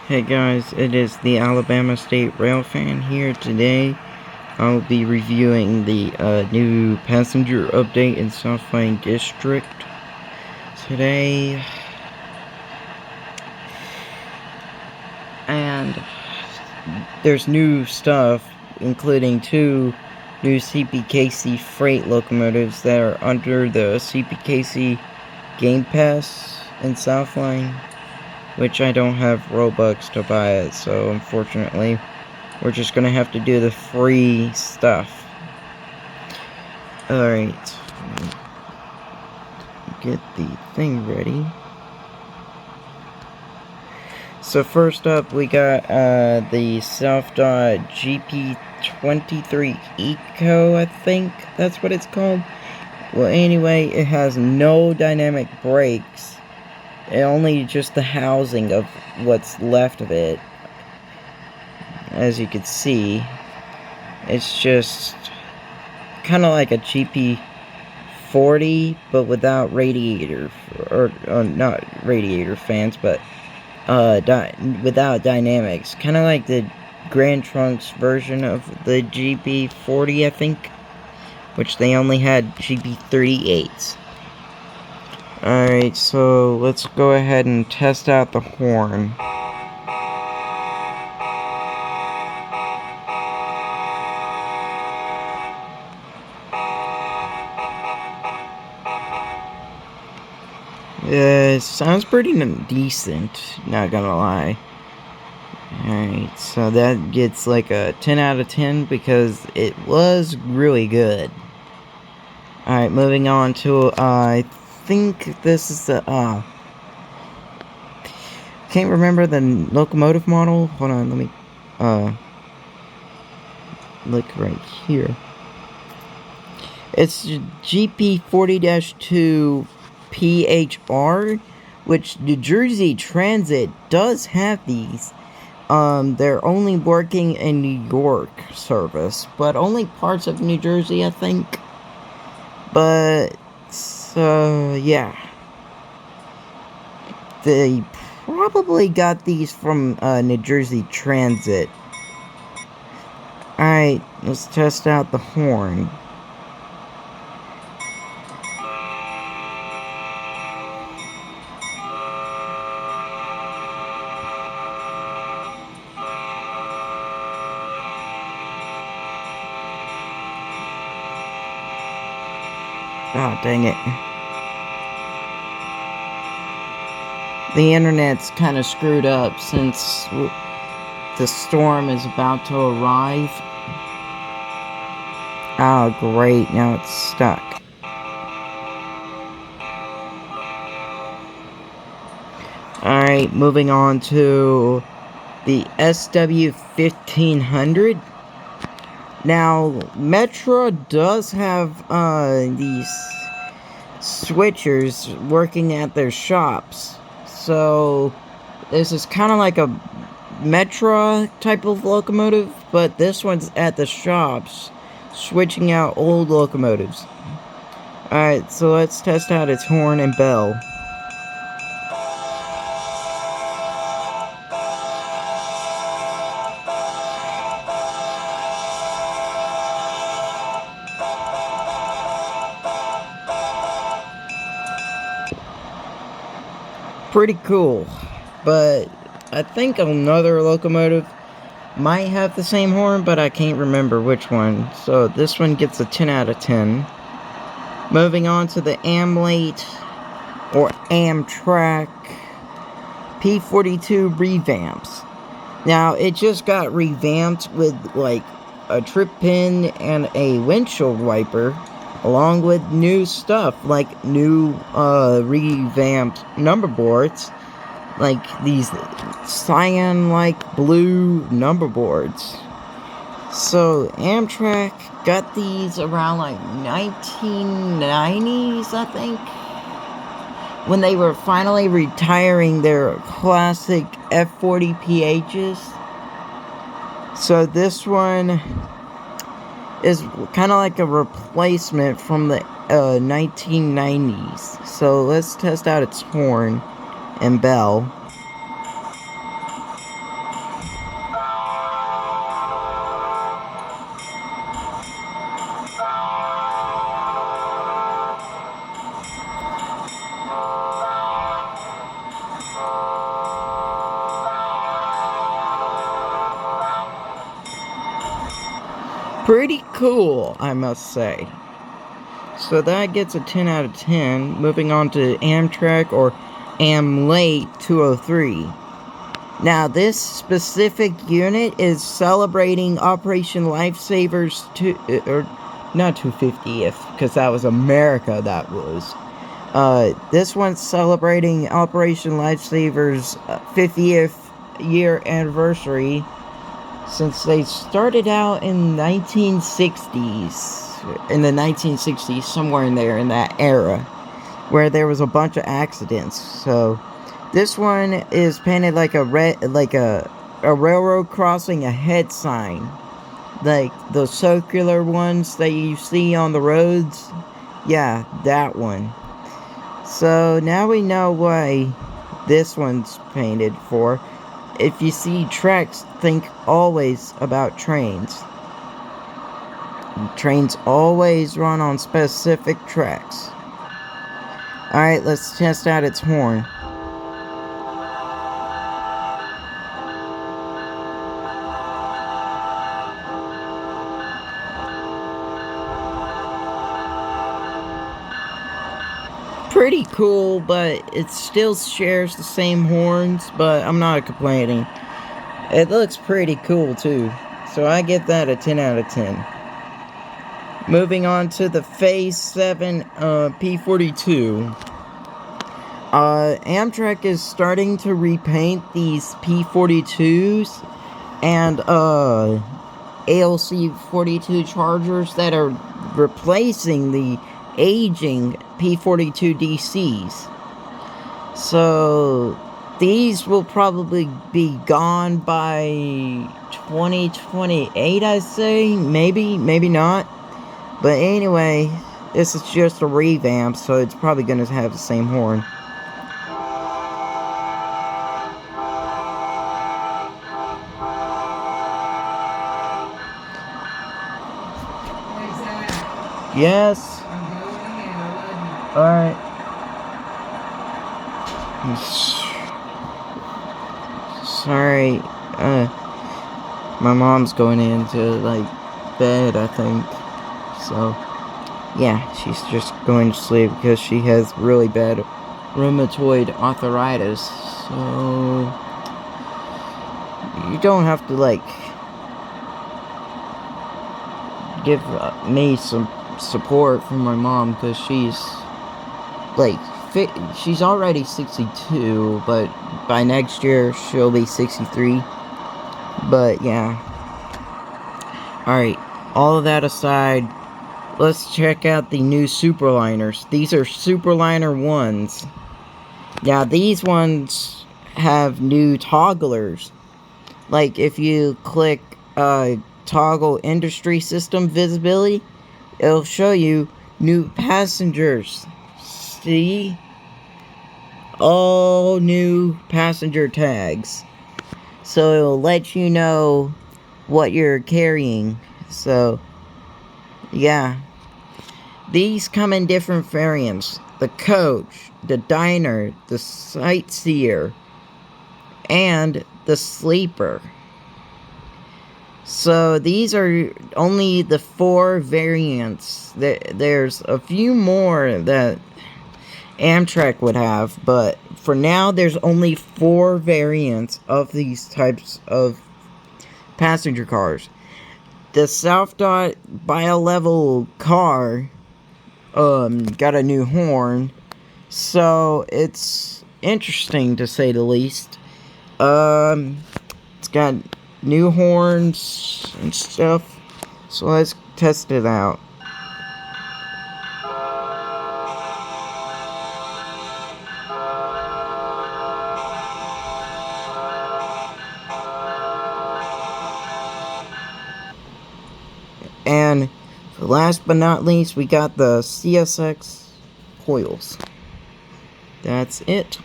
Hey guys, it is the Alabama State Railfan here. Today I'll be reviewing the new passenger update in Southline District. Today, and there's new stuff, including two new CPKC freight locomotives that are under the CPKC Game Pass in Southline, which I don't have Robux to buy it, so unfortunately we're just gonna have to do the free stuff. Alright. Get the thing ready. So first up we got the GP23 Eco, I think that's what it's called. Well, anyway, it has no dynamic brakes. Only just the housing of what's left of it. As you can see, it's just kind of like a GP40, but without radiator, or not radiator fans, but without dynamics. Kind of like the Grand Trunks version of the GP40, I think, which they only had GP38s. Alright, so let's go ahead and test out the horn. Sounds pretty decent, not gonna lie. Alright, so that gets like a 10 out of 10 because it was really good. Alright, moving on to, I think this is the, can't remember the locomotive model. Hold on, let me, look right here. It's GP40-2 PHR, which New Jersey Transit does have these. They're only working in New York service, but only parts of New Jersey, I think. But, yeah. They probably got these from, New Jersey Transit. Alright, let's test out the horn. Oh, dang it. The internet's kind of screwed up since the storm is about to arrive. Oh, great. Now it's stuck. Alright, moving on to the SW1500. Now, Metro does have these switchers working at their shops. So, this is kind of like a Metro type of locomotive, but this one's at the shops, switching out old locomotives. Alright, so let's test out its horn and bell. Pretty cool, but I think another locomotive might have the same horn, but I can't remember which one. So this one gets a 10 out of 10. Moving on to the Amlate or Amtrak P42 revamps. Now it just got revamped with like a trip pin and a windshield wiper, along with new stuff, like new, revamped number boards, like these cyan-like blue number boards. So, Amtrak got these around, like, 1990s, I think, when they were finally retiring their classic F40 PHs. So, this one is kind of like a replacement from the 1990s. So let's test out its horn and bell. Pretty cool, I must say. So that gets a 10 out of 10. Moving on to Amtrak or Amlate 203. Now, this specific unit is celebrating Operation Lifesavers or not 250th, because that was America. That was. This one's celebrating Operation Lifesavers' 50th year anniversary, since they started out in 1960s. In the 1960s, somewhere in there, in that era, where there was a bunch of accidents. So this one is painted like a railroad crossing ahead sign, like the circular ones that you see on the roads. Yeah, that one. So now we know why this one's painted for. If you see tracks, think always about trains. Trains always run on specific tracks. Alright, let's test out its horn. Pretty cool, but it still shares the same horns, but I'm not complaining. It looks pretty cool too, so I give that a 10 out of 10. Moving on to the Phase 7 P-42. Amtrak is starting to repaint these P-42s and ALC-42 Chargers that are replacing the aging P-42 DCs. So these will probably be gone by 2028, I say. Maybe not. But anyway, this is just a revamp, so it's probably going to have the same horn. Yes. Alright. Sorry. My mom's going into, like, bed, I think. So, yeah, she's just going to sleep because she has really bad rheumatoid arthritis. So, you don't have to, like, give me some support from my mom, because she's, like, she's already 62, but by next year she'll be 63. But, yeah. Alright, all of that aside, let's check out the new Superliners. These are Superliner 1s. Now, these ones have new togglers. Like, if you click toggle industry system visibility, it'll show you new passengers. See? All new passenger tags. So it'll let you know what you're carrying. So, yeah. These come in different variants. The coach, the diner, the sightseer, and the sleeper. So these are only the 4 variants. There's a few more that Amtrak would have, but for now there's only 4 variants of these types of passenger cars. The South Dot bi-level car got a new horn, so it's interesting to say the least. It's got new horns and stuff, so let's test it out. And last but not least, we got the CSX coils. That's it.